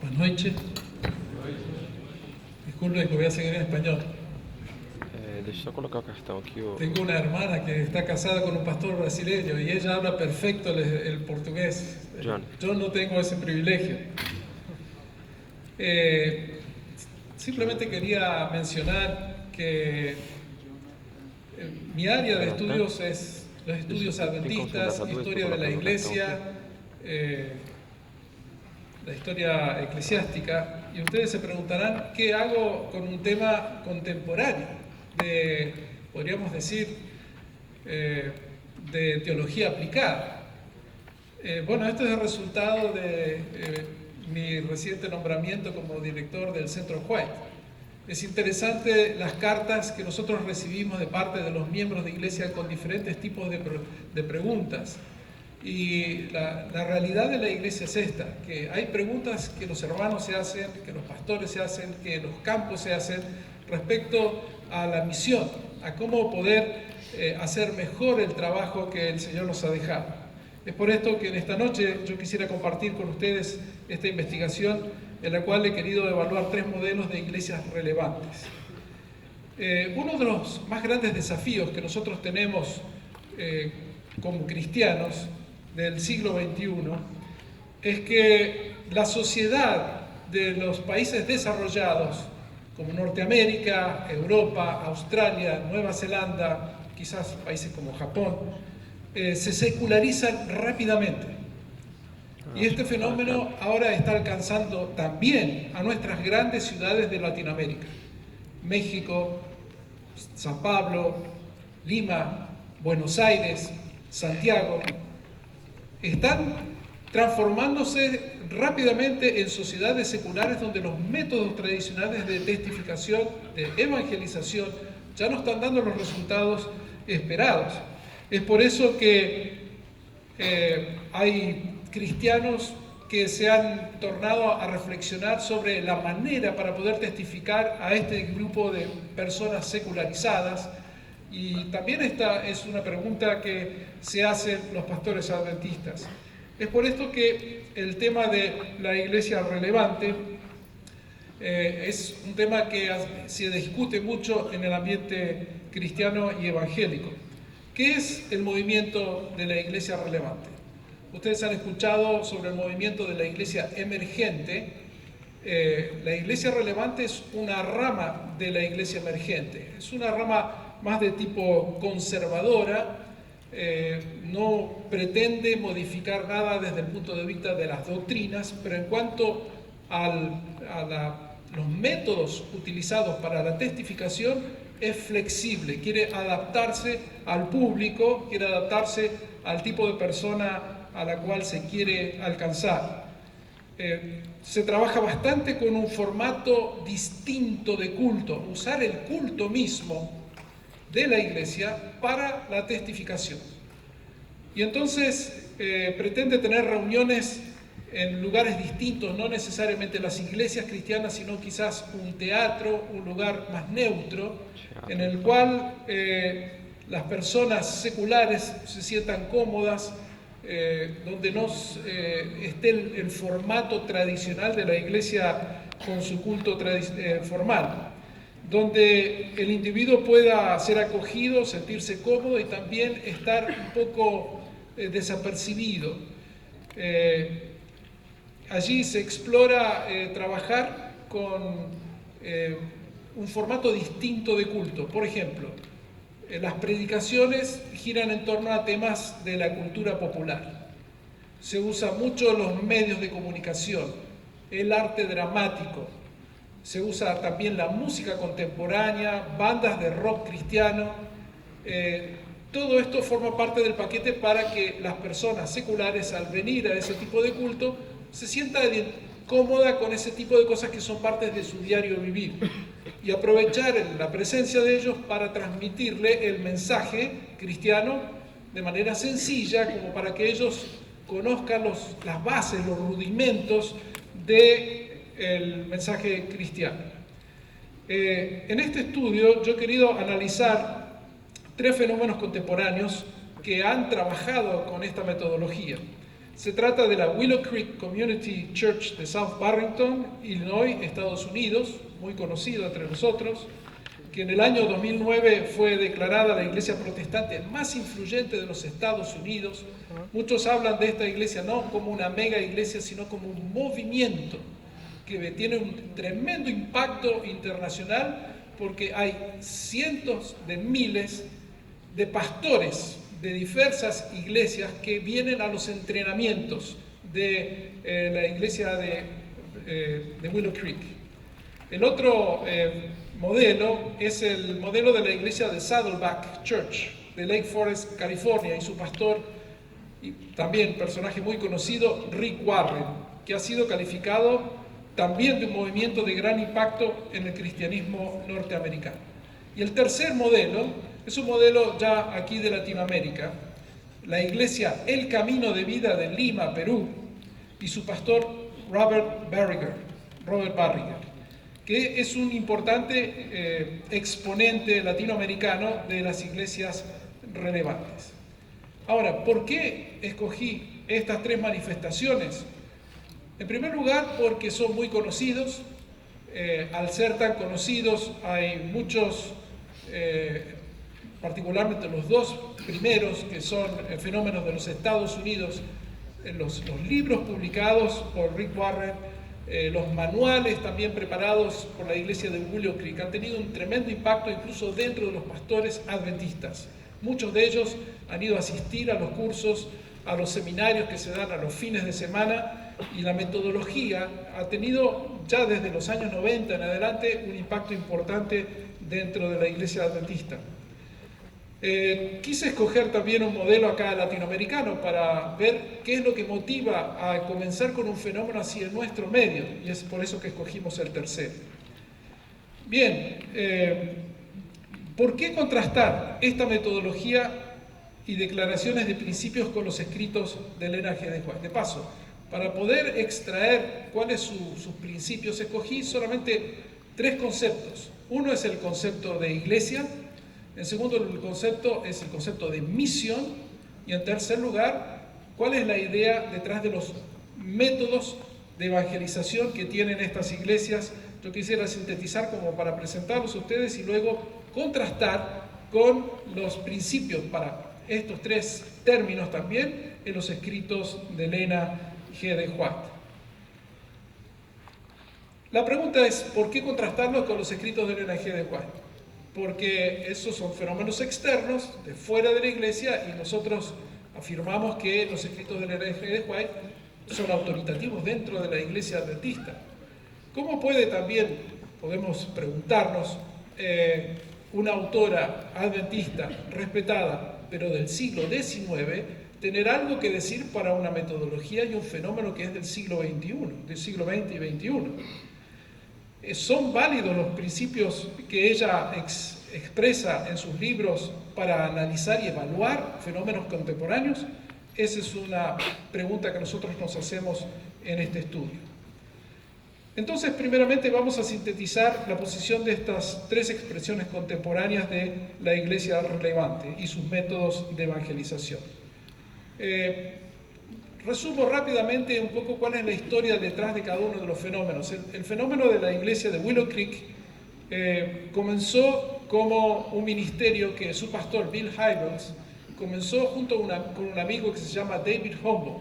Buenas noches. Disculpen que voy a seguir en español. Deixa eu só colocar a questão aqui. Tengo una hermana que está casada con un pastor brasileño y ella habla perfecto el portugués. John. Yo no tengo ese privilegio. Simplemente quería mencionar que mi área de estudios es los estudios adventistas, historia de la iglesia, la historia eclesiástica, y ustedes se preguntarán qué hago con un tema contemporáneo, podríamos decir, de teología aplicada. Bueno, esto es el resultado de mi reciente nombramiento como director del Centro White. Es interesante las cartas que nosotros recibimos de parte de los miembros de iglesia con diferentes tipos de preguntas. Y la realidad de la iglesia es esta, que hay preguntas que los hermanos se hacen, que los pastores se hacen, que los campos se hacen respecto a la misión, a cómo poder hacer mejor el trabajo que el Señor nos ha dejado. Es por esto que en esta noche yo quisiera compartir con ustedes esta investigación en la cual he querido evaluar 3 modelos de iglesias relevantes. Uno de los más grandes desafíos que nosotros tenemos como cristianos del siglo XXI es que la sociedad de los países desarrollados como Norteamérica, Europa, Australia, Nueva Zelanda, quizás países como Japón, se secularizan rápidamente. Y este fenómeno ahora está alcanzando también a nuestras grandes ciudades de Latinoamérica: México, San Pablo, Lima, Buenos Aires, Santiago. Están transformándose rápidamente en sociedades seculares donde los métodos tradicionales de testificación, de evangelización, ya no están dando los resultados esperados. Es por eso que hay cristianos que se han tornado a reflexionar sobre la manera para poder testificar a este grupo de personas secularizadas. Y también esta es una pregunta que se hacen los pastores adventistas. Es por esto que el tema de la iglesia relevante es un tema que se discute mucho en el ambiente cristiano y evangélico. ¿Qué es el movimiento de la iglesia relevante? Ustedes han escuchado sobre el movimiento de la iglesia emergente. La iglesia relevante es una rama de la iglesia emergente. Es una rama más de tipo conservadora. No pretende modificar nada desde el punto de vista de las doctrinas, pero en cuanto a los métodos utilizados para la testificación, es flexible, quiere adaptarse al público, quiere adaptarse al tipo de persona a la cual se quiere alcanzar. Se trabaja bastante con un formato distinto de culto, usar el culto mismo de la iglesia para la testificación. Y entonces pretende tener reuniones en lugares distintos, no necesariamente las iglesias cristianas, sino quizás un teatro, un lugar más neutro, en el cual las personas seculares se sientan cómodas, donde no esté el formato tradicional de la iglesia con su culto formal, donde el individuo pueda ser acogido, sentirse cómodo y también estar un poco desapercibido. Allí se explora trabajar con un formato distinto de culto. Por ejemplo, las predicaciones giran en torno a temas de la cultura popular. Se usa mucho los medios de comunicación, el arte dramático. Se usa también la música contemporánea, bandas de rock cristiano. Todo esto forma parte del paquete para que las personas seculares, al venir a ese tipo de culto, se sientan cómoda con ese tipo de cosas que son partes de su diario vivir, y aprovechar la presencia de ellos para transmitirle el mensaje cristiano de manera sencilla, como para que ellos conozcan las bases, los rudimentos del mensaje cristiano. En este estudio yo he querido analizar 3 fenómenos contemporáneos que han trabajado con esta metodología. Se trata de la Willow Creek Community Church de South Barrington, Illinois, Estados Unidos, muy conocido entre nosotros, que en el año 2009 fue declarada la iglesia protestante más influyente de los Estados Unidos. Muchos hablan de esta iglesia no como una mega iglesia, sino como un movimiento que tiene un tremendo impacto internacional, porque hay cientos de miles de pastores de diversas iglesias que vienen a los entrenamientos de la iglesia de Willow Creek. El otro modelo es el modelo de la iglesia de Saddleback Church de Lake Forest, California, y su pastor, y también personaje muy conocido, Rick Warren, que ha sido calificado también de un movimiento de gran impacto en el cristianismo norteamericano. Y el tercer modelo es un modelo ya aquí de Latinoamérica, la iglesia El Camino de Vida de Lima, Perú, y su pastor Robert Barriger, que es un importante exponente latinoamericano de las iglesias relevantes. Ahora, ¿por qué escogí estas tres manifestaciones? En primer lugar, porque son muy conocidos. Al ser tan conocidos, hay muchos, particularmente los dos primeros, que son fenómenos de los Estados Unidos, los libros publicados por Rick Warren, los manuales también preparados por la iglesia de Willow Creek, han tenido un tremendo impacto incluso dentro de los pastores adventistas. Muchos de ellos han ido a asistir a los cursos, a los seminarios que se dan a los fines de semana, y la metodología ha tenido ya desde los años 90 en adelante un impacto importante dentro de la iglesia adventista. Quise escoger también un modelo acá latinoamericano para ver qué es lo que motiva a comenzar con un fenómeno así en nuestro medio, y es por eso que escogimos el tercero. Bien, ¿por qué contrastar esta metodología y declaraciones de principios con los escritos de Elena G. de White? De paso, para poder extraer cuáles son sus principios, escogí solamente tres conceptos. Uno es el concepto de iglesia, en segundo el concepto es el concepto de misión, y en tercer lugar, cuál es la idea detrás de los métodos de evangelización que tienen estas iglesias. Yo quisiera sintetizar como para presentarlos a ustedes y luego contrastar con los principios para estos tres términos también en los escritos de Elena G. de White. La pregunta es, ¿por qué contrastarlos con los escritos de Elena G. de White? Porque esos son fenómenos externos, de fuera de la iglesia, y nosotros afirmamos que los escritos de Elena G. de White son autoritativos dentro de la iglesia adventista. ¿Cómo puede también, podemos preguntarnos, una autora adventista respetada, pero del siglo XIX, tener algo que decir para una metodología y un fenómeno que es del siglo XXI, del siglo XX y XXI? ¿Son válidos los principios que ella expresa en sus libros para analizar y evaluar fenómenos contemporáneos? Esa es una pregunta que nosotros nos hacemos en este estudio. Entonces, primeramente vamos a sintetizar la posición de estas tres expresiones contemporáneas de la iglesia relevante y sus métodos de evangelización. Resumo rápidamente un poco cuál es la historia detrás de cada uno de los fenómenos. El fenómeno de la iglesia de Willow Creek comenzó como un ministerio que su pastor, Bill Hybels, comenzó junto con un amigo que se llama David Humble.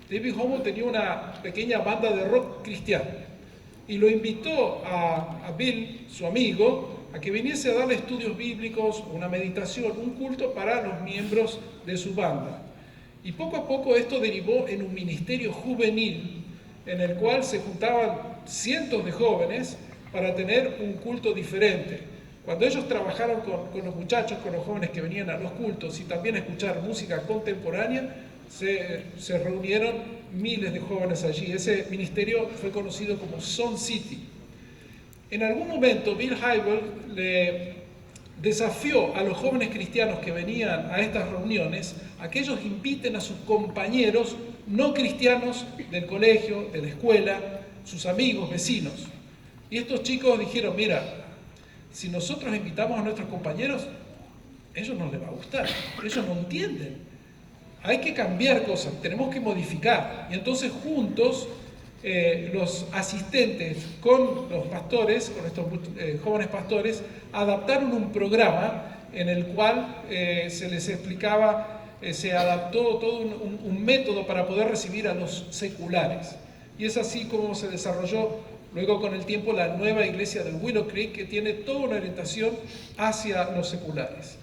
David Humble tenía una pequeña banda de rock cristiano y lo invitó a Bill, su amigo, a que viniese a darle estudios bíblicos, una meditación, un culto para los miembros de su banda. Y poco a poco esto derivó en un ministerio juvenil en el cual se juntaban cientos de jóvenes para tener un culto diferente. Cuando ellos trabajaron con los muchachos, con los jóvenes que venían a los cultos y también a escuchar música contemporánea, se reunieron miles de jóvenes allí. Ese ministerio fue conocido como Sun City. En algún momento Bill Hybels le desafió a los jóvenes cristianos que venían a estas reuniones a que ellos inviten a sus compañeros no cristianos del colegio, de la escuela, sus amigos, vecinos. Y estos chicos dijeron, mira, si nosotros invitamos a nuestros compañeros, a ellos no les va a gustar, ellos no entienden. hay que cambiar cosas, tenemos que modificar. Y entonces juntos, los asistentes con los pastores, con estos jóvenes pastores, adaptaron un programa en el cual se les explicaba, se adaptó todo un método para poder recibir a los seculares. Y es así como se desarrolló luego con el tiempo la nueva iglesia de Willow Creek, que tiene toda una orientación hacia los seculares.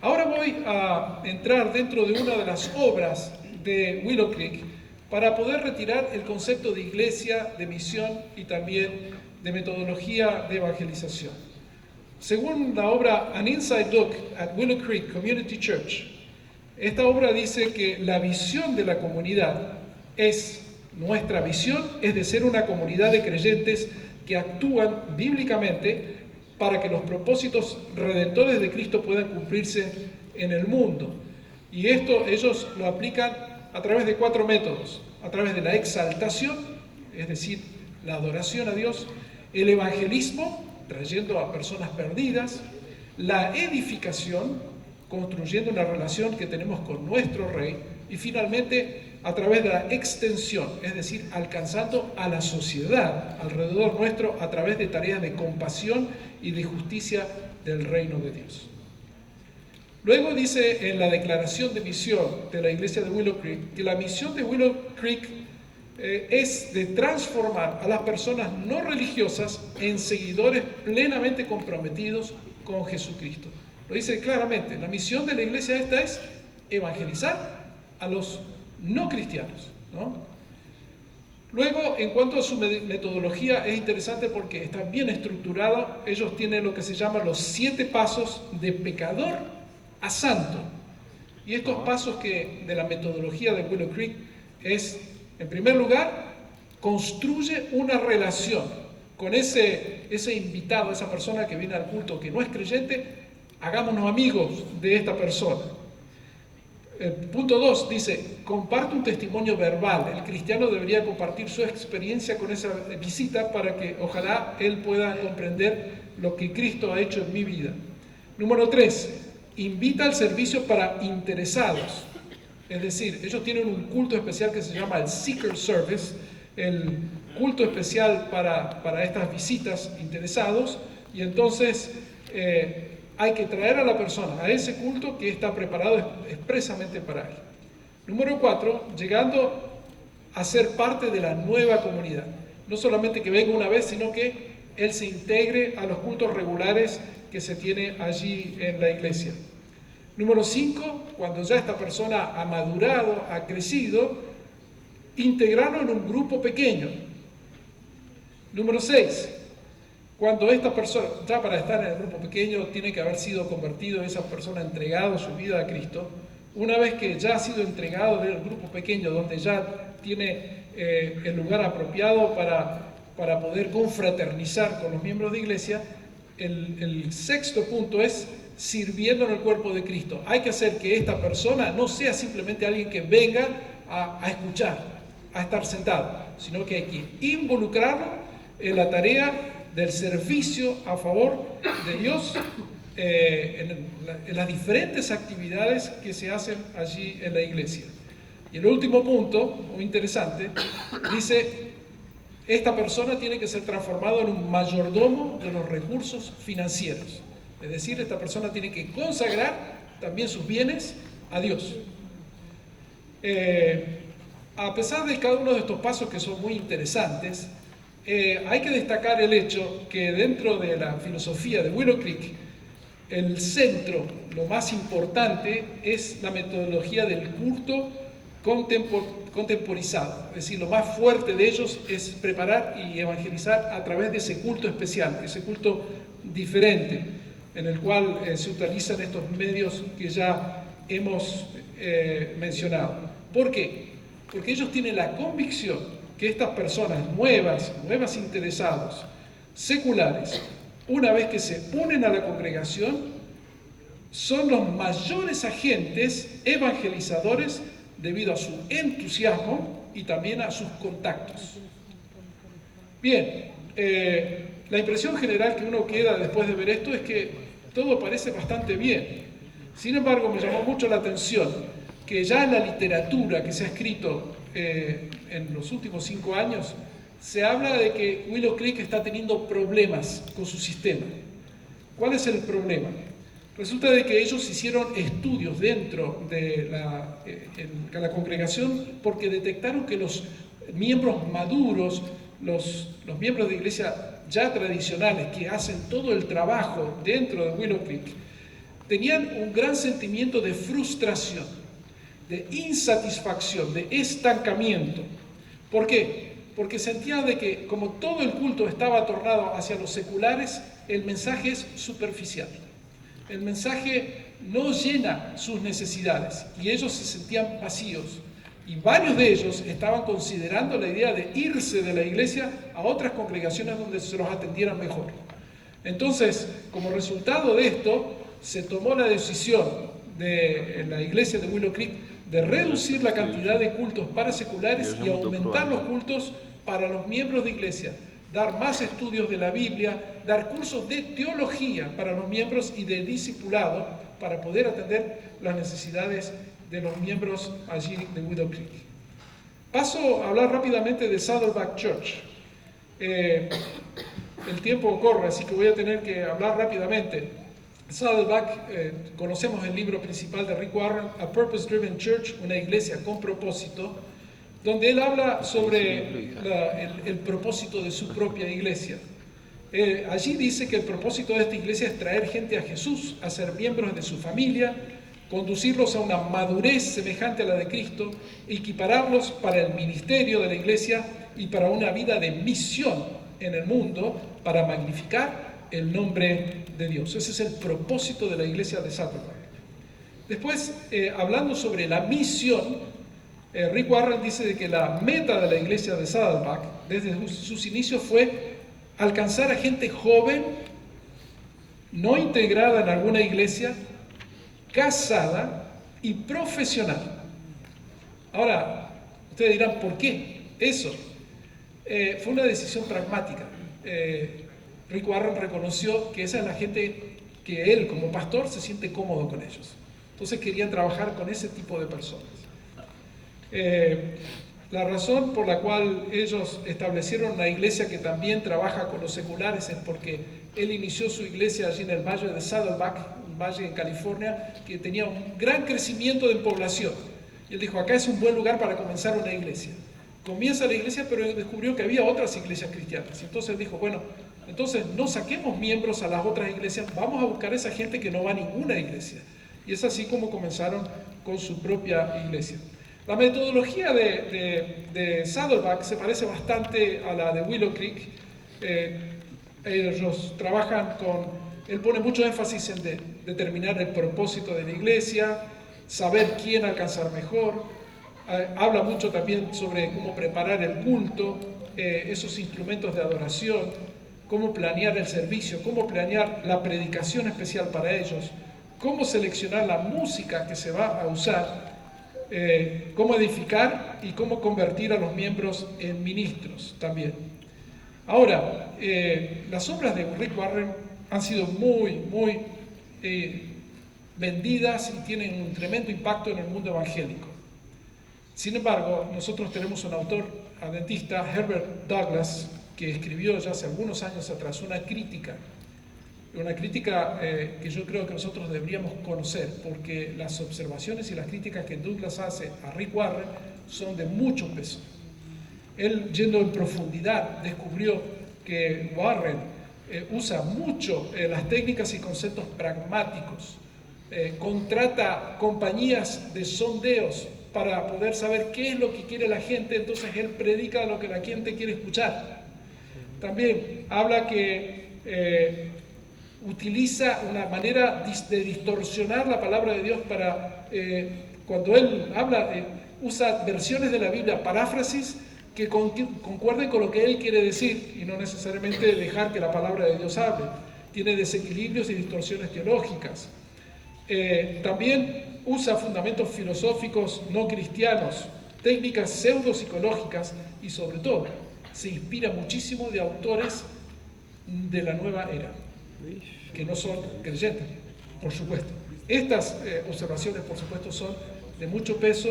Ahora voy a entrar dentro de una de las obras de Willow Creek para poder retirar el concepto de iglesia, de misión y también de metodología de evangelización. Según la obra An Inside Look at Willow Creek Community Church, esta obra dice que la visión de la comunidad nuestra visión es de ser una comunidad de creyentes que actúan bíblicamente para que los propósitos redentores de Cristo puedan cumplirse en el mundo. Y esto ellos lo aplican a través de 4 métodos: a través de la exaltación, es decir, la adoración a Dios; el evangelismo, trayendo a personas perdidas; la edificación, construyendo una relación que tenemos con nuestro Rey; y finalmente a través de la extensión, es decir, alcanzando a la sociedad alrededor nuestro a través de tareas de compasión y de justicia del reino de Dios. Luego dice en la declaración de misión de la iglesia de Willow Creek que la misión de Willow Creek es de transformar a las personas no religiosas en seguidores plenamente comprometidos con Jesucristo. Lo dice claramente, la misión de la iglesia esta es evangelizar a los no cristianos, ¿no? Luego, en cuanto a su metodología, es interesante porque está bien estructurado. Ellos tienen lo que se llama los 7 pasos de pecador a santo. Y estos pasos de la metodología de Willow Creek es, en primer lugar, construye una relación con ese invitado, esa persona que viene al culto que no es creyente. Hagámonos amigos de esta persona. Punto 2 dice, comparte un testimonio verbal. El cristiano debería compartir su experiencia con esa visita para que ojalá él pueda comprender lo que Cristo ha hecho en mi vida. Número 3, invita al servicio para interesados. Es decir, ellos tienen un culto especial que se llama el Seeker Service, el culto especial para estas visitas interesados, y entonces hay que traer a la persona a ese culto que está preparado expresamente para él. Número 4, llegando a ser parte de la nueva comunidad. No solamente que venga una vez, sino que él se integre a los cultos regulares que se tiene allí en la iglesia. Número 5, cuando ya esta persona ha madurado, ha crecido, integrarlo en un grupo pequeño. Número 6, cuando esta persona, ya para estar en el grupo pequeño, tiene que haber sido convertido, esa persona ha entregado su vida a Cristo. Una vez que ya ha sido entregado del grupo pequeño, donde ya tiene el lugar apropiado para poder confraternizar con los miembros de iglesia, el 6º punto es sirviendo en el cuerpo de Cristo. Hay que hacer que esta persona no sea simplemente alguien que venga a escuchar, a estar sentado, sino que hay que involucrarlo en la tarea del servicio a favor de Dios en las diferentes actividades que se hacen allí en la iglesia. Y el último punto, muy interesante, dice, esta persona tiene que ser transformada en un mayordomo de los recursos financieros. Es decir, esta persona tiene que consagrar también sus bienes a Dios. A pesar de cada uno de estos pasos que son muy interesantes, hay que destacar el hecho que dentro de la filosofía de Willow Creek, el centro, lo más importante, es la metodología del culto contemporizado. Es decir, lo más fuerte de ellos es preparar y evangelizar a través de ese culto especial, ese culto diferente, en el cual se utilizan estos medios que ya hemos mencionado. ¿Por qué? Porque ellos tienen la convicción que estas personas nuevas interesados, seculares, una vez que se unen a la congregación, son los mayores agentes evangelizadores debido a su entusiasmo y también a sus contactos. Bien, la impresión general que uno queda después de ver esto es que todo parece bastante bien. Sin embargo, me llamó mucho la atención que ya en la literatura que se ha escrito en los últimos 5 años, se habla de que Willow Creek está teniendo problemas con su sistema. ¿Cuál es el problema? Resulta de que ellos hicieron estudios dentro de la congregación porque detectaron que los miembros maduros, los miembros de iglesia ya tradicionales que hacen todo el trabajo dentro de Willow Creek, tenían un gran sentimiento de frustración, de insatisfacción, de estancamiento. ¿Por qué? Porque sentían de que como todo el culto estaba tornado hacia los seculares, el mensaje es superficial. El mensaje no llena sus necesidades y ellos se sentían vacíos. Y varios de ellos estaban considerando la idea de irse de la iglesia a otras congregaciones donde se los atendieran mejor. Entonces, como resultado de esto, se tomó la decisión en la iglesia de Willow Creek de reducir la cantidad de cultos para seculares y aumentar los cultos para los miembros de iglesia, dar más estudios de la Biblia, dar cursos de teología para los miembros y de discipulado para poder atender las necesidades de los miembros allí de Willow Creek. Paso a hablar rápidamente de Saddleback Church. El tiempo corre, así que voy a tener que hablar rápidamente. Saddleback, conocemos el libro principal de Rick Warren, A Purpose Driven Church, una iglesia con propósito, donde él habla sobre el propósito de su propia iglesia. Allí dice que el propósito de esta iglesia es traer gente a Jesús, a ser miembros de su familia, conducirlos a una madurez semejante a la de Cristo, equipararlos para el ministerio de la iglesia y para una vida de misión en el mundo para magnificar el nombre de Dios. Ese es el propósito de la iglesia de Saddleback. Después, hablando sobre la misión, Rick Warren dice de que la meta de la iglesia de Saddleback desde sus inicios fue alcanzar a gente joven, no integrada en alguna iglesia, casada y profesional. Ahora, ustedes dirán, ¿por qué eso? Fue una decisión pragmática. Rick Warren reconoció que esa es la gente que él como pastor se siente cómodo con ellos. Entonces querían trabajar con ese tipo de personas. La razón por la cual ellos establecieron una iglesia que también trabaja con los seculares es porque él inició su iglesia allí en el valle de Saddleback, un valle en California que tenía un gran crecimiento de población. Y él dijo, acá es un buen lugar para comenzar una iglesia. Comienza la iglesia, pero descubrió que había otras iglesias cristianas. Y entonces dijo, bueno, entonces no saquemos miembros a las otras iglesias, vamos a buscar a esa gente que no va a ninguna iglesia. Y es así como comenzaron con su propia iglesia. La metodología de Saddleback se parece bastante a la de Willow Creek. Ellos trabajan él pone mucho énfasis en determinar el propósito de la iglesia, saber quién alcanzar mejor. Habla mucho también sobre cómo preparar el culto, esos instrumentos de adoración, cómo planear el servicio, cómo planear la predicación especial para ellos, cómo seleccionar la música que se va a usar, cómo edificar y cómo convertir a los miembros en ministros también. Ahora, las obras de Rick Warren han sido muy vendidas y tienen un tremendo impacto en el mundo evangélico. Sin embargo, nosotros tenemos un autor adventista, Herbert Douglas, que escribió ya hace algunos años atrás una crítica que yo creo que nosotros deberíamos conocer, porque las observaciones y las críticas que Douglas hace a Rick Warren son de mucho peso. Él, yendo en profundidad, descubrió que Warren usa mucho las técnicas y conceptos pragmáticos, contrata compañías de sondeos para poder saber qué es lo que quiere la gente, entonces él predica lo que la gente quiere escuchar. También habla que utiliza una manera de distorsionar la palabra de Dios para, cuando él habla, usa versiones de la Biblia, paráfrasis, que concuerden con lo que él quiere decir y no necesariamente dejar que la palabra de Dios hable. Tiene desequilibrios y distorsiones teológicas. También usa fundamentos filosóficos no cristianos, técnicas pseudopsicológicas y sobre todo se inspira muchísimo de autores de la nueva era, que no son creyentes, por supuesto. Estas observaciones, por supuesto, son de mucho peso,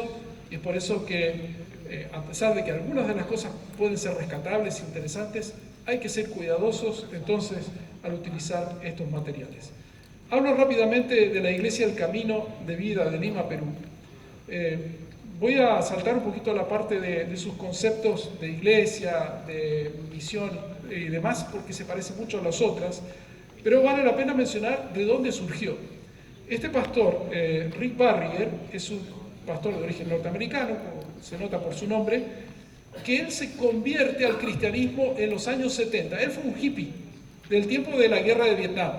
y es por eso que, a pesar de que algunas de las cosas pueden ser rescatables, interesantes, hay que ser cuidadosos entonces al utilizar estos materiales. Hablo rápidamente de la Iglesia del Camino de Vida de Lima, Perú. Voy a saltar un poquito a la parte de sus conceptos de iglesia, de misión y demás, porque se parece mucho a las otras, pero vale la pena mencionar de dónde surgió. Este pastor, Rick Barrier, es un pastor de origen norteamericano, como se nota por su nombre, que él se convierte al cristianismo en los años 70. Él fue un hippie del tiempo de la guerra de Vietnam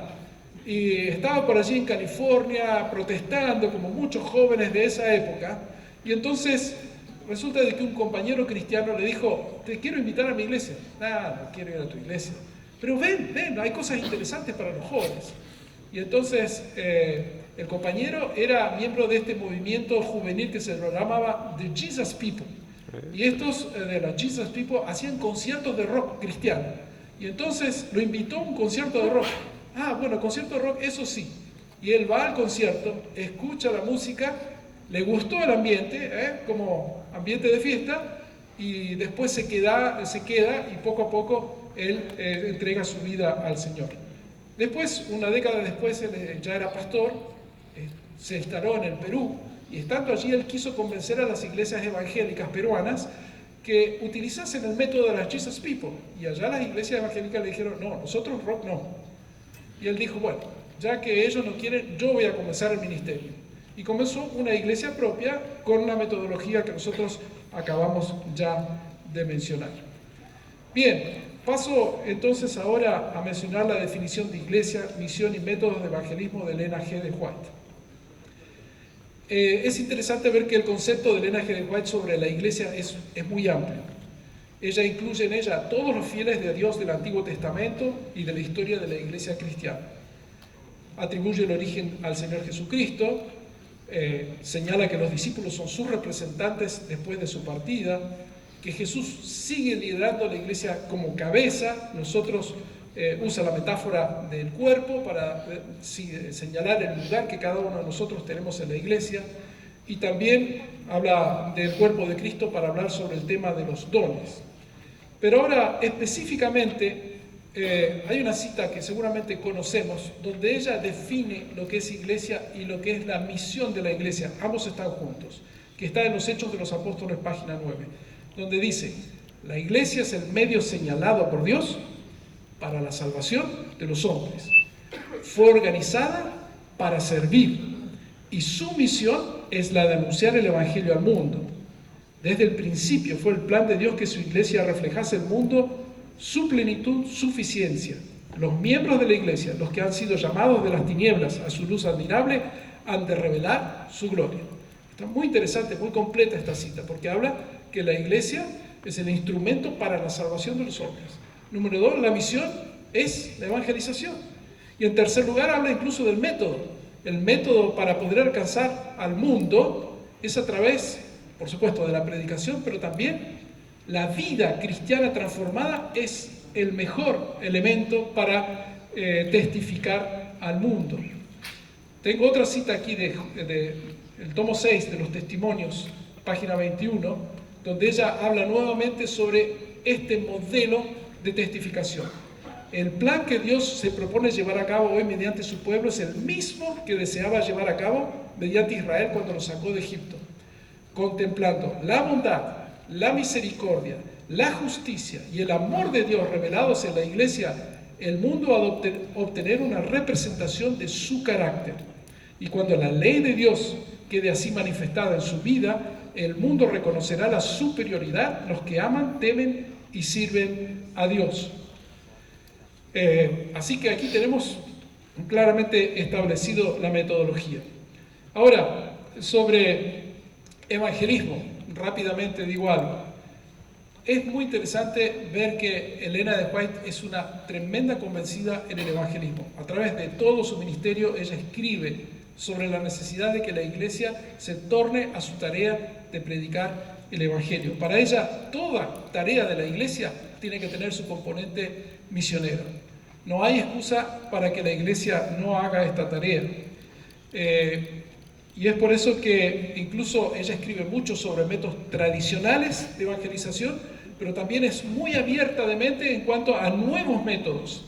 y estaba por allí en California protestando como muchos jóvenes de esa época, y entonces resulta de que un compañero cristiano le dijo: te quiero invitar a mi iglesia. No quiero ir a tu iglesia, pero ven, hay cosas interesantes para los jóvenes. Y entonces el compañero era miembro de este movimiento juvenil que se llamaba The Jesus People. Y estos de la Jesus People hacían conciertos de rock cristiano. Y entonces lo invitó a un concierto de rock. Bueno, concierto de rock, eso sí. Y él va al concierto, escucha la música, le gustó el ambiente, como ambiente de fiesta, y después se queda y poco a poco él entrega su vida al Señor. Después, una década después, él ya era pastor, se instaló en el Perú, y estando allí él quiso convencer a las iglesias evangélicas peruanas que utilizasen el método de las Jesus People. Y allá las iglesias evangélicas le dijeron: no, nosotros rock no. Y él dijo: bueno, ya que ellos no quieren, yo voy a comenzar el ministerio. Y comenzó una iglesia propia con una metodología que nosotros acabamos ya de mencionar. Bien, paso entonces ahora a mencionar la definición de iglesia, misión y métodos de evangelismo de Elena G. de White. Es interesante ver que el concepto de Elena G. de White sobre la iglesia es muy amplio. Ella incluye en ella a todos los fieles de Dios del Antiguo Testamento y de la historia de la iglesia cristiana. Atribuye el origen al Señor Jesucristo, señala que los discípulos son sus representantes después de su partida, que Jesús sigue liderando la iglesia como cabeza. Nosotros usa la metáfora del cuerpo para señalar el lugar que cada uno de nosotros tenemos en la iglesia, y también habla del cuerpo de Cristo para hablar sobre el tema de los dones. Pero ahora específicamente hay una cita que seguramente conocemos, donde ella define lo que es iglesia y lo que es la misión de la iglesia. Ambos están juntos, que está en los Hechos de los Apóstoles, página 9, donde dice: la iglesia es el medio señalado por Dios para la salvación de los hombres. Fue organizada para servir, y su misión es la de anunciar el Evangelio al mundo. Desde el principio fue el plan de Dios que su iglesia reflejase al mundo su plenitud, suficiencia. Los miembros de la iglesia, los que han sido llamados de las tinieblas a su luz admirable, han de revelar su gloria. Está muy interesante, muy completa esta cita, porque habla que la iglesia es el instrumento para la salvación de los hombres. Número 2, la misión es la evangelización. Y en tercer lugar, habla incluso del método. El método para poder alcanzar al mundo es a través, por supuesto, de la predicación, pero también la vida cristiana transformada es el mejor elemento para testificar al mundo. Tengo otra cita aquí del tomo 6 de los Testimonios, página 21, donde ella habla nuevamente sobre este modelo de testificación. El plan que Dios se propone llevar a cabo hoy mediante su pueblo es el mismo que deseaba llevar a cabo mediante Israel cuando lo sacó de Egipto, contemplando la bondad, la misericordia, la justicia y el amor de Dios revelados en la iglesia. El mundo ha de obtener una representación de su carácter, y cuando la ley de Dios quede así manifestada en su vida, el mundo reconocerá la superioridad, los que aman, temen y sirven a Dios. Así que aquí tenemos claramente establecido la metodología. Ahora, sobre evangelismo, rápidamente digo algo. Es muy interesante ver que Elena de White es una tremenda convencida en el evangelismo. A través de todo su ministerio, ella escribe sobre la necesidad de que la iglesia se torne a su tarea de predicar el evangelio. Para ella, toda tarea de la iglesia tiene que tener su componente misionero. No hay excusa para que la iglesia no haga esta tarea. Y es por eso que incluso ella escribe mucho sobre métodos tradicionales de evangelización, pero también es muy abierta de mente en cuanto a nuevos métodos.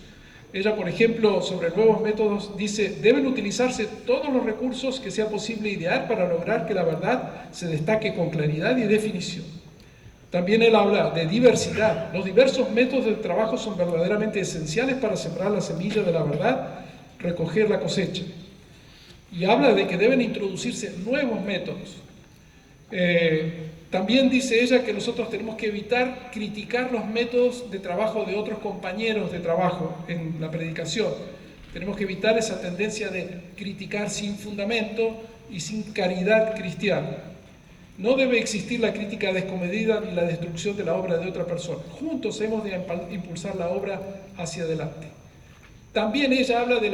Ella, por ejemplo, sobre nuevos métodos dice: deben utilizarse todos los recursos que sea posible idear para lograr que la verdad se destaque con claridad y definición. También él habla de diversidad. Los diversos métodos de trabajo son verdaderamente esenciales para sembrar la semilla de la verdad, recoger la cosecha. Y habla de que deben introducirse nuevos métodos. También dice ella que nosotros tenemos que evitar criticar los métodos de trabajo de otros compañeros de trabajo en la predicación. Tenemos que evitar esa tendencia de criticar sin fundamento y sin caridad cristiana. No debe existir la crítica descomedida ni la destrucción de la obra de otra persona. Juntos hemos de impulsar la obra hacia adelante. También ella habla de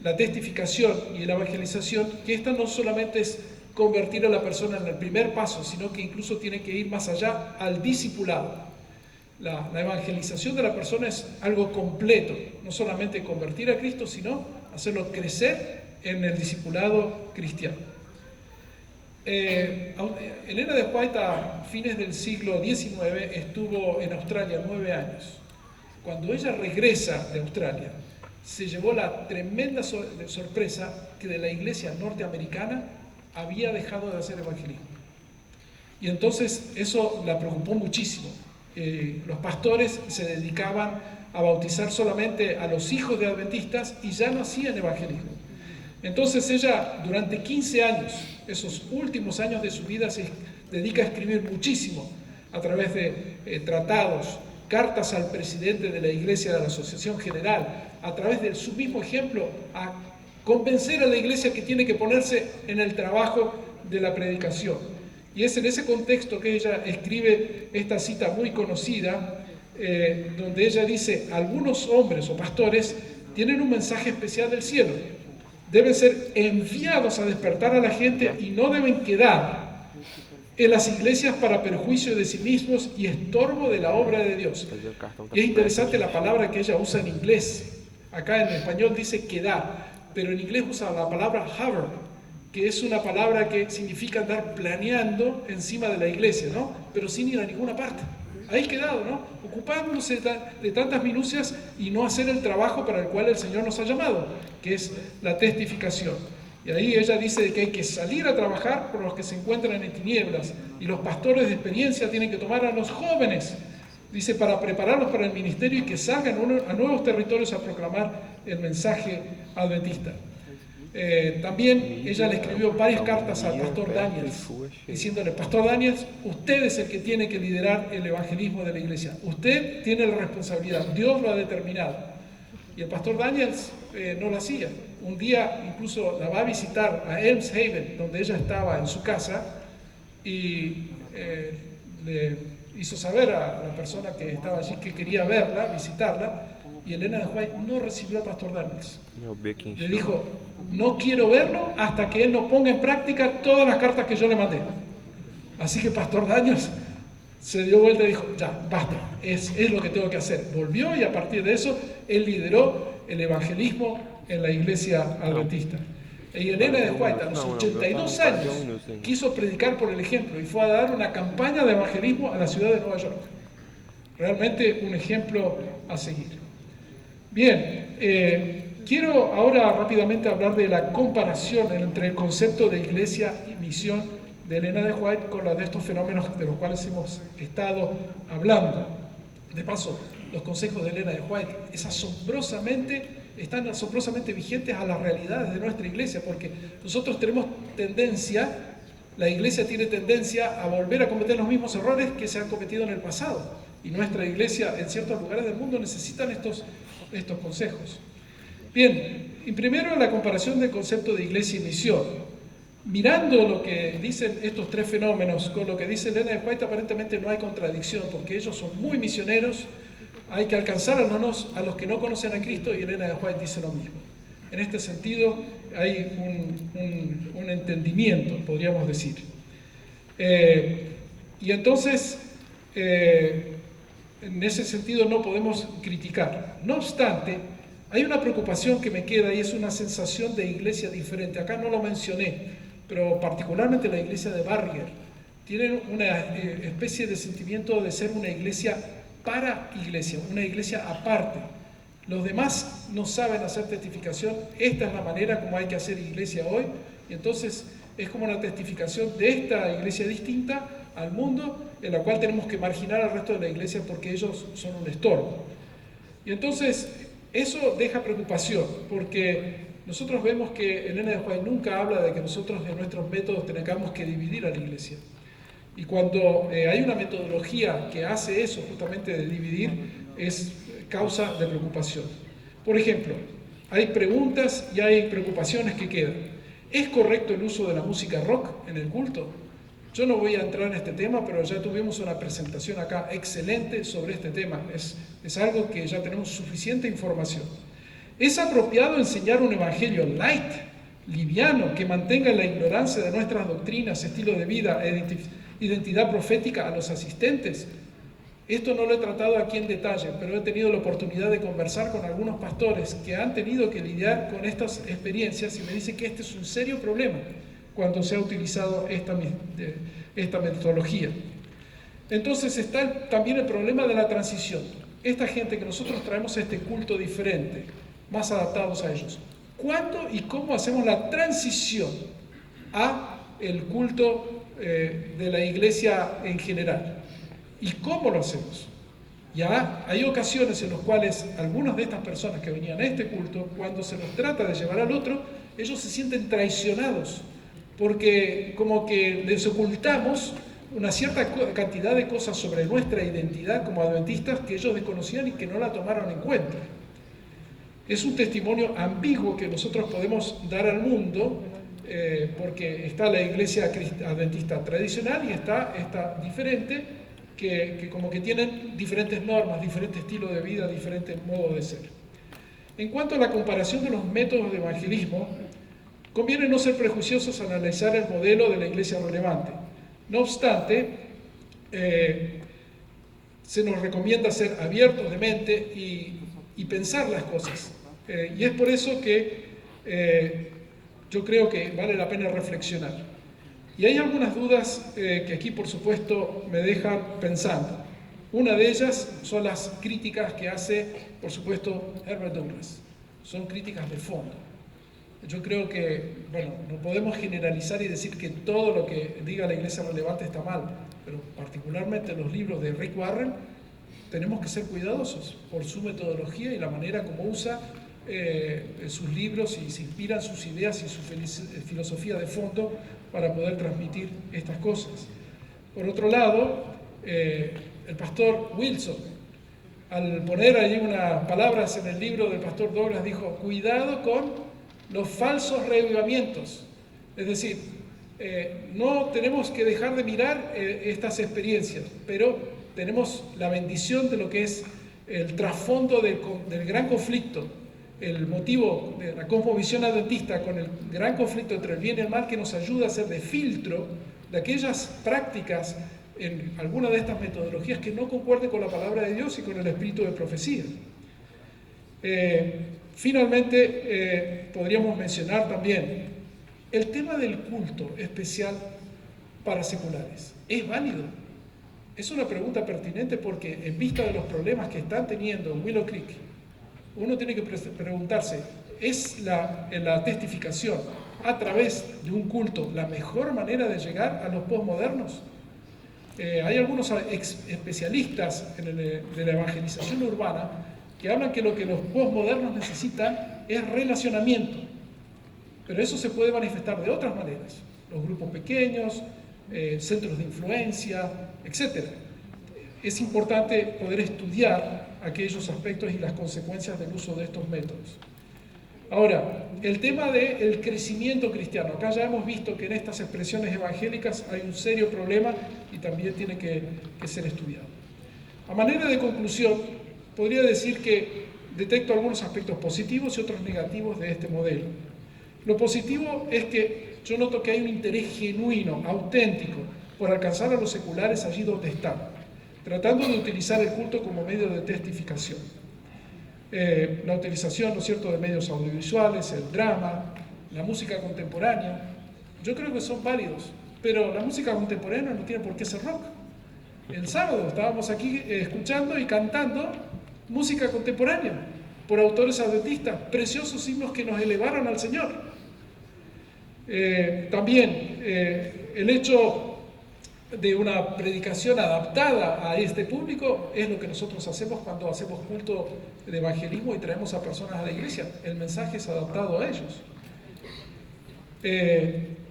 la testificación y la evangelización, que esta no solamente es convertir a la persona en el primer paso, sino que incluso tiene que ir más allá al discipulado. La evangelización de la persona es algo completo, no solamente convertir a Cristo, sino hacerlo crecer en el discipulado cristiano. Elena de White a fines del siglo XIX estuvo en Australia 9 años. Cuando ella regresa de Australia, se llevó la tremenda sorpresa que de la iglesia norteamericana había dejado de hacer evangelismo. Y entonces eso la preocupó muchísimo. Los pastores se dedicaban a bautizar solamente a los hijos de adventistas y ya no hacían evangelismo. Entonces ella durante 15 años, esos últimos años de su vida, se dedica a escribir muchísimo a través de tratados, cartas al presidente de la iglesia, de la Asociación General, a través de su mismo ejemplo, a convencer a la iglesia que tiene que ponerse en el trabajo de la predicación. Y es en ese contexto que ella escribe esta cita muy conocida, donde ella dice: algunos hombres o pastores tienen un mensaje especial del cielo, deben ser enviados a despertar a la gente y no deben quedar en las iglesias para perjuicio de sí mismos y estorbo de la obra de Dios. Y es interesante la palabra que ella usa en inglés. Acá en español dice quedar, pero en inglés usa la palabra hover, que es una palabra que significa andar planeando encima de la iglesia, ¿no? Pero sin ir a ninguna parte. Ahí quedado, ¿no? Ocupándose de tantas minucias y no hacer el trabajo para el cual el Señor nos ha llamado, que es la testificación. Y ahí ella dice que hay que salir a trabajar por los que se encuentran en tinieblas, y los pastores de experiencia tienen que tomar a los jóvenes, dice, para prepararlos para el ministerio y que salgan a nuevos territorios a proclamar el mensaje adventista. También ella le escribió varias cartas al pastor Daniels, diciéndole: Pastor Daniels, usted es el que tiene que liderar el evangelismo de la iglesia, usted tiene la responsabilidad, Dios lo ha determinado. Y el pastor Daniels no lo hacía. Un día incluso la va a visitar a Elms Haven, donde ella estaba en su casa, y le hizo saber a la persona que estaba allí que quería verla, visitarla, y Elena de White no recibió al pastor Daniels. Le dijo: no quiero verlo hasta que él no ponga en práctica todas las cartas que yo le mandé. Así que pastor Daniels se dio vuelta y dijo: ya, basta, es lo que tengo que hacer. Volvió, y a partir de eso él lideró el evangelismo en la iglesia adventista. Y Elena de White, a los 82 años, quiso predicar por el ejemplo y fue a dar una campaña de evangelismo a la ciudad de Nueva York. Realmente un ejemplo a seguir. Bien, quiero ahora rápidamente hablar de la comparación entre el concepto de iglesia y misión de Elena de White con la de estos fenómenos de los cuales hemos estado hablando. De paso, los consejos de Elena de White están asombrosamente vigentes a las realidades de nuestra iglesia, porque nosotros tenemos la iglesia tiene tendencia a volver a cometer los mismos errores que se han cometido en el pasado, y nuestra iglesia en ciertos lugares del mundo necesitan estos consejos. Bien, y primero la comparación del concepto de iglesia y misión. Mirando lo que dicen estos tres fenómenos con lo que dice Elena de White, aparentemente no hay contradicción, porque ellos son muy misioneros. Hay que alcanzar a los que no conocen a Cristo, y Elena de White dice lo mismo. En este sentido hay un entendimiento, podríamos decir. Y entonces, en ese sentido no podemos criticar. No obstante, Hay una preocupación que me queda y es una sensación de iglesia diferente. Acá no lo mencioné, pero particularmente la iglesia de Barrier tiene una especie de sentimiento de ser una iglesia para iglesia, una iglesia aparte. Los demás no saben hacer testificación, esta es la manera como hay que hacer iglesia hoy, y entonces es como una testificación de esta iglesia distinta al mundo, en la cual tenemos que marginar al resto de la iglesia porque ellos son un estorbo. Y entonces eso deja preocupación, porque nosotros vemos que Elena de White nunca habla de que nosotros en nuestros métodos tengamos que dividir a la iglesia. Y cuando hay una metodología que hace eso, justamente de dividir, es causa de preocupación. Por ejemplo, hay preguntas y hay preocupaciones que quedan. ¿Es correcto el uso de la música rock en el culto? Yo no voy a entrar en este tema, pero ya tuvimos una presentación acá excelente sobre este tema. Es algo que ya tenemos suficiente información. ¿Es apropiado enseñar un evangelio light, liviano, que mantenga la ignorancia de nuestras doctrinas, estilo de vida e identidad profética a los asistentes? Esto no lo he tratado aquí en detalle, pero he tenido la oportunidad de conversar con algunos pastores que han tenido que lidiar con estas experiencias y me dicen que este es un serio problema cuando se ha utilizado esta metodología. Entonces está también el problema de la transición. Esta gente que nosotros traemos a este culto diferente, más adaptados a ellos, ¿cuándo y cómo hacemos la transición a el culto de la iglesia en general? ¿Y cómo lo hacemos? Ya hay ocasiones en las cuales algunas de estas personas que venían a este culto, cuando se los trata de llevar al otro, ellos se sienten traicionados, porque como que les ocultamos una cierta cantidad de cosas sobre nuestra identidad como adventistas que ellos desconocían y que no la tomaron en cuenta. Es un testimonio ambiguo que nosotros podemos dar al mundo, porque está la iglesia adventista tradicional y está esta diferente, que como que tienen diferentes normas, diferente estilo de vida, diferente modo de ser. En cuanto a la comparación de los métodos de evangelismo, conviene no ser prejuiciosos al analizar el modelo de la iglesia relevante. No obstante, se nos recomienda ser abiertos de mente y pensar las cosas. Y es por eso que yo creo que vale la pena reflexionar. Y hay algunas dudas que aquí, por supuesto, me dejan pensando. Una de ellas son las críticas que hace, por supuesto, Herbert Douglas. Son críticas de fondo. Yo creo que, bueno, no podemos generalizar y decir que todo lo que diga la iglesia relevante está mal, pero particularmente los libros de Rick Warren tenemos que ser cuidadosos por su metodología y la manera como usa sus libros y se inspiran sus ideas y su filosofía de fondo para poder transmitir estas cosas. Por otro lado, el pastor Wilson, al poner ahí unas palabras en el libro del pastor Douglas, dijo: cuidado con los falsos reavivamientos. Es decir, no tenemos que dejar de mirar estas experiencias, pero tenemos la bendición de lo que es el trasfondo del gran conflicto, el motivo de la cosmovisión adventista con el gran conflicto entre el bien y el mal, que nos ayuda a hacer de filtro de aquellas prácticas en alguna de estas metodologías que no concuerden con la palabra de Dios y con el espíritu de profecía. Finalmente, podríamos mencionar también el tema del culto especial para seculares. ¿Es válido? Es una pregunta pertinente porque en vista de los problemas que están teniendo en Willow Creek, uno tiene que preguntarse, ¿es la testificación a través de un culto la mejor manera de llegar a los posmodernos? Hay algunos especialistas de la evangelización urbana que hablan que lo que los posmodernos necesitan es relacionamiento, pero eso se puede manifestar de otras maneras, los grupos pequeños, centros de influencia, etc. Es importante poder estudiar aquellos aspectos y las consecuencias del uso de estos métodos. Ahora, el tema del crecimiento cristiano. Acá ya hemos visto que en estas expresiones evangélicas hay un serio problema y también tiene que ser estudiado. A manera de conclusión, podría decir que detecto algunos aspectos positivos y otros negativos de este modelo. Lo positivo es que yo noto que hay un interés genuino, auténtico, por alcanzar a los seculares allí donde están, tratando de utilizar el culto como medio de testificación. la utilización, ¿no es cierto?, de medios audiovisuales, el drama, la música contemporánea. Yo creo que son válidos, pero la música contemporánea no tiene por qué ser rock. El sábado estábamos aquí escuchando y cantando música contemporánea por autores adventistas, preciosos himnos que nos elevaron al Señor. También el hecho de una predicación adaptada a este público es lo que nosotros hacemos cuando hacemos culto de evangelismo y traemos a personas a la iglesia. El mensaje es adaptado a ellos.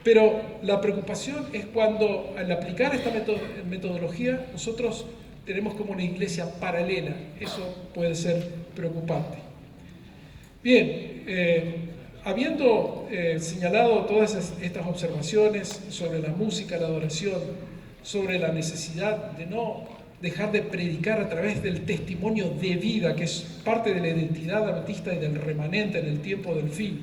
Pero la preocupación es cuando al aplicar esta metodología nosotros tenemos como una iglesia paralela. Eso puede ser preocupante. Bien, habiendo señalado todas estas observaciones sobre la música, la adoración, sobre la necesidad de no dejar de predicar a través del testimonio de vida, que es parte de la identidad adventista y del remanente en el tiempo del fin,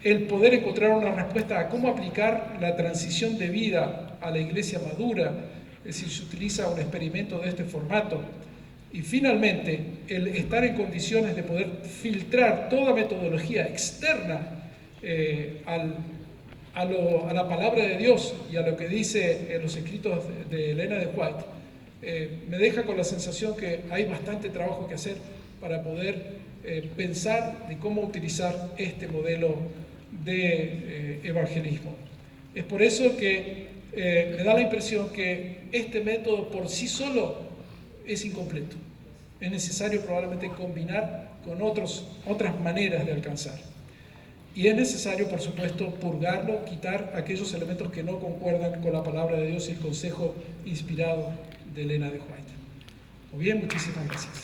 el poder encontrar una respuesta a cómo aplicar la transición de vida a la iglesia madura, si se utiliza un experimento de este formato, y finalmente el estar en condiciones de poder filtrar toda metodología externa a la palabra de Dios y a lo que dice en los escritos de Elena de White, me deja con la sensación que hay bastante trabajo que hacer para poder pensar de cómo utilizar este modelo de evangelismo. Es por eso que me da la impresión que este método por sí solo es incompleto. Es necesario probablemente combinar con otras maneras de alcanzar. Y es necesario, por supuesto, purgarlo, quitar aquellos elementos que no concuerdan con la palabra de Dios y el consejo inspirado de Elena de White. Muy bien, muchísimas gracias.